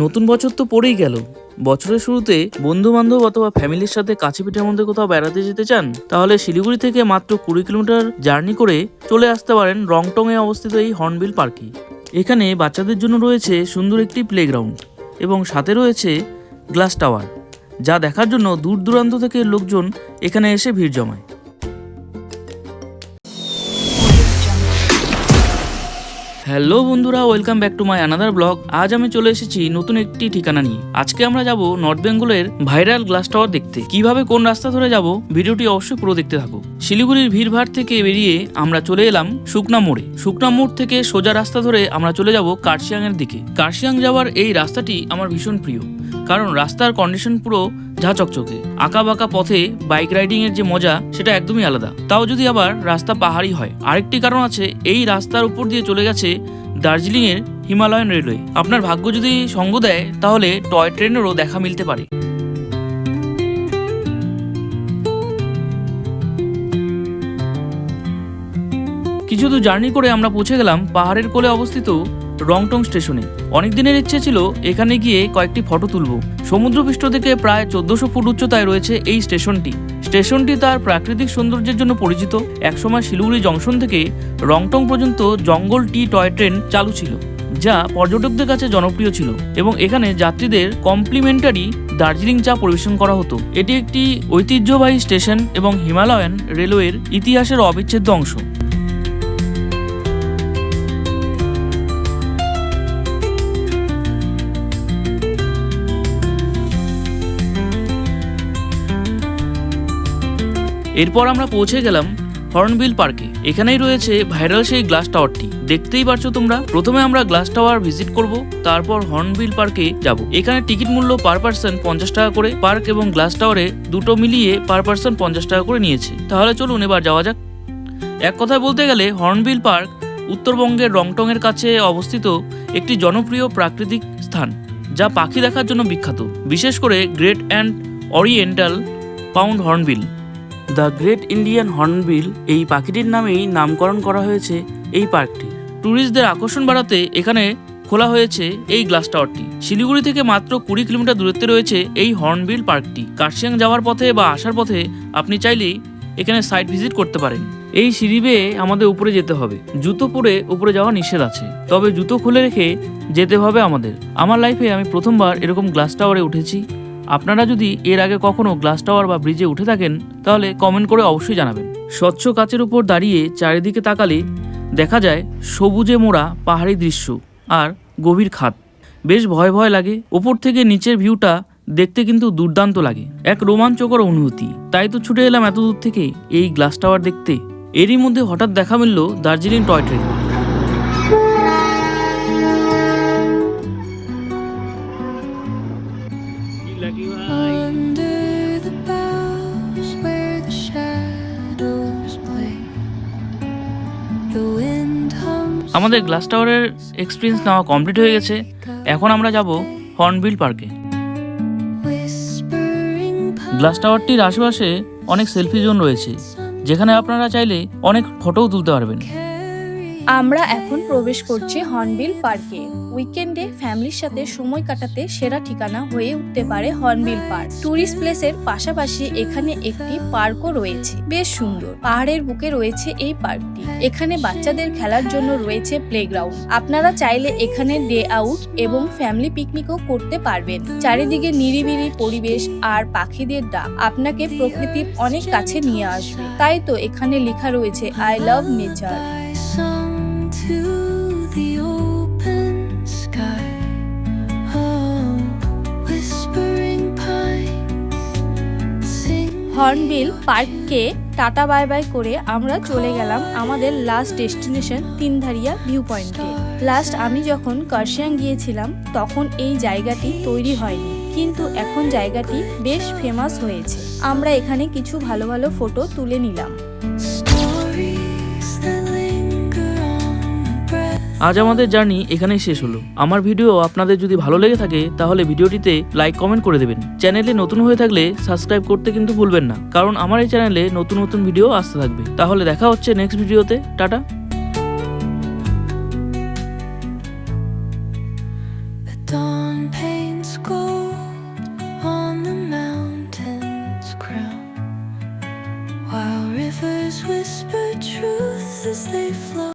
নতুন বছর তো পড়েই গেল। বছরের শুরুতে বন্ধু বান্ধব অথবা ফ্যামিলির সাথে কাছে পিঠের মধ্যে কোথাও বেড়াতে যেতে চান, তাহলে শিলিগুড়ি থেকে মাত্র 20 কিলোমিটার জার্নি করে চলে আসতে পারেন রংটং এ অবস্থিত এই হর্নবিল পার্কে। এখানে বাচ্চাদের জন্য রয়েছে সুন্দর একটি প্লেগ্রাউন্ড এবং সাথে রয়েছে গ্লাস টাওয়ার, যা দেখার জন্য দূর দূরান্ত থেকে লোকজন এখানে এসে ভিড় জমায়। হ্যালো বন্ধুরা, welcome back to my another blog. আজ আমি চলে এসেছি নতুন একটি ঠিকানা নিয়ে। আজকে আমরা যাব নর্থ বেঙ্গলের ভাইরাল গ্লাস টাওয়ার দেখতে। কিভাবে কোন রাস্তা ধরে যাব, ভিডিওটি অবশ্যই পুরো দেখতে থাকো। শিলিগুড়ির ভিড়ভাড় থেকে বেরিয়ে আমরা চলে এলাম শুকনা মোড়ে। শুকনা মোড় থেকে সোজা রাস্তা ধরে আমরা চলে যাব কার্শিয়াং এর দিকে। কার্শিয়াং যাওয়ার এই রাস্তাটি আমার ভীষণ প্রিয়, কারণ রাস্তার কন্ডিশন পুরো ঝা চকচকে। আঁকা বাঁকা পথে বাইক রাইডিং এর যে মজা, সেটা একদমই আলাদা, তাও যদি আবার রাস্তা পাহাড়ি হয়। আরেকটি কারণ আছে, এই রাস্তার উপর দিয়ে চলে গেছে দার্জিলিং এর হিমালয়ান রেলওয়ে। আপনার ভাগ্য যদি সঙ্গ দেয়, তাহলে টয় ট্রেনেরও দেখা মিলতে পারে। কিছু দূর জার্নি করে আমরা পৌঁছে গেলাম পাহাড়ের কোলে অবস্থিত রংটং স্টেশনে। অনেক দিনের ইচ্ছে ছিল এখানে গিয়ে কয়েকটি ফটো তুলব। সমুদ্রপৃষ্ঠ থেকে প্রায় 1400 ফুট উচ্চতায় রয়েছে এই স্টেশনটি তার প্রাকৃতিক সৌন্দর্যের জন্য পরিচিত। একসময় শিলিগুড়ি জংশন থেকে রংটং পর্যন্ত জঙ্গল টি টয় ট্রেন চালু ছিল, যা পর্যটকদের কাছে জনপ্রিয় ছিল এবং এখানে যাত্রীদের কমপ্লিমেন্টারি দার্জিলিং চা পরিবেশন করা হতো। এটি একটি ঐতিহ্যবাহী স্টেশন এবং হিমালয়ান রেলওয়ের ইতিহাসের অবিচ্ছেদ্য অংশ। এরপর আমরা পৌঁছে গেলাম হর্নবিল পার্কে। এখানেই রয়েছে ভাইরাল সেই গ্লাস টাওয়ারটি, দেখতেই পারছো তোমরা। প্রথমে আমরা গ্লাস টাওয়ার ভিজিট করব, তারপর হর্নবিল পার্কে যাব। এখানে টিকিট মূল্য পার পার্সন 50 টাকা করে। পার্ক এবং গ্লাস টাওয়ারে দুটো মিলিয়ে পার পার্সন 50 টাকা করে নিয়েছে। তাহলে চলুন এবার যাওয়া যাক। এক কথায় বলতে গেলে হর্নবিল পার্ক উত্তরবঙ্গের রংটং এর কাছে অবস্থিত একটি জনপ্রিয় প্রাকৃতিক স্থান, যা পাখি দেখার জন্য বিখ্যাত, বিশেষ করে great and oriental pound hornbill. The great Indian hornbill এই পাখিটির নামেই নামকরণ করা হয়েছে এই পার্কটি। ট্যুরিস্টদের আকর্ষণ বাড়াতে এখানে খোলা হয়েছে এই গ্লাস টাওয়ারটি। শিলিগুড়ি থেকে মাত্র 20 কিলোমিটার দূরত্বে রয়েছে এই হর্নবিল পার্কটি। কার্শিয়াং যাওয়ার পথে বা আসার পথে আপনি চাইলেই এখানে সাইট ভিজিট করতে পারেন। এই সিঁড়ি বেয়ে আমাদের উপরে যেতে হবে। জুতো পরে উপরে যাওয়া নিষেধ আছে, তবে জুতো খুলে রেখে যেতে হবে আমাদের। আমার লাইফে আমি প্রথমবার এরকম গ্লাস টাওয়ারে উঠেছি। আপনারা যদি এর আগে কখনো গ্লাস টাওয়ার বা ব্রিজে উঠে থাকেন, তাহলে কমেন্ট করে অবশ্যই জানাবেন। স্বচ্ছ কাচের উপর দাঁড়িয়ে চারিদিকে তাকালে দেখা যায় সবুজে মোড়া পাহাড়ি দৃশ্য আর গভীর খাদ। বেশ ভয় ভয় লাগে। ওপর থেকে নিচের ভিউটা দেখতে কিন্তু দুর্দান্ত লাগে, এক রোমাঞ্চকর অনুভূতি। তাই তো ছুটে এলাম এত দূর থেকে এই গ্লাস টাওয়ার দেখতে। এরই মধ্যে হঠাৎ দেখা মিলল দার্জিলিং টয় ট্রেন। আমাদের গ্লাস টাওয়ারের এক্সপিরিয়েন্স নেওয়া কমপ্লিট হয়ে গেছে। এখন আমরা যাব হর্নবিল পার্কে। গ্লাস টাওয়ারটির আশেপাশে অনেক সেলফি জোন রয়েছে, যেখানে আপনারা চাইলে অনেক ফটোও তুলতে পারবেন। আমরা এখন প্রবেশ করছি হর্নবিল পার্কে। উইকেন্ডে ফ্যামিলির সাথে সময় কাটাতে সেরা ঠিকানা হয়ে উঠতে পারে হর্নবিল পার্ক। টুরিস্ট প্লেসের পাশাপাশি এখানে একটি পার্কও রয়েছে, বেশ সুন্দর। পাহাড়ের বুকে রয়েছে এই পার্কটি। এখানে বাচ্চাদের খেলার জন্য রয়েছে প্লেগ্রাউন্ড। আপনারা চাইলে এখানে ডে আউট এবং ফ্যামিলি পিকনিকও করতে পারবেন। চারিদিকে নিরিবিলি পরিবেশ আর পাখিদের ডাক আপনাকে প্রকৃতির অনেক কাছে নিয়ে আসবে। তাই তো এখানে লেখা রয়েছে আই লাভ নেচার। হর্নবিল পার্ককে টাটা বাই বাই করে আমরা চলে গেলাম আমাদের লাস্ট ডেস্টিনেশন তিনধারিয়া ভিউ পয়েন্টে। লাস্ট আমি যখন কার্শিয়াং গিয়েছিলাম, তখন এই জায়গাটি তৈরি হয়নি, কিন্তু এখন জায়গাটি বেশ ফেমাস হয়েছে। আমরা এখানে কিছু ভালো ভালো ফটো তুলে নিলাম। আজ আমাদের জার্নি এখানেই শেষ হলো। আমার ভিডিও আপনাদের যদি ভালো লেগে থাকে, তাহলে ভিডিওটিতে লাইক কমেন্ট করে দেবেন। চ্যানেলে নতুন হয়ে থাকলে সাবস্ক্রাইব করতে কিন্তু ভুলবেন না, কারণ আমার এই চ্যানেলে নতুন নতুন ভিডিও আসতে থাকবে। তাহলে দেখা হচ্ছে নেক্সট ভিডিওতে। Tata. crown. While rivers whisper truth as they flow.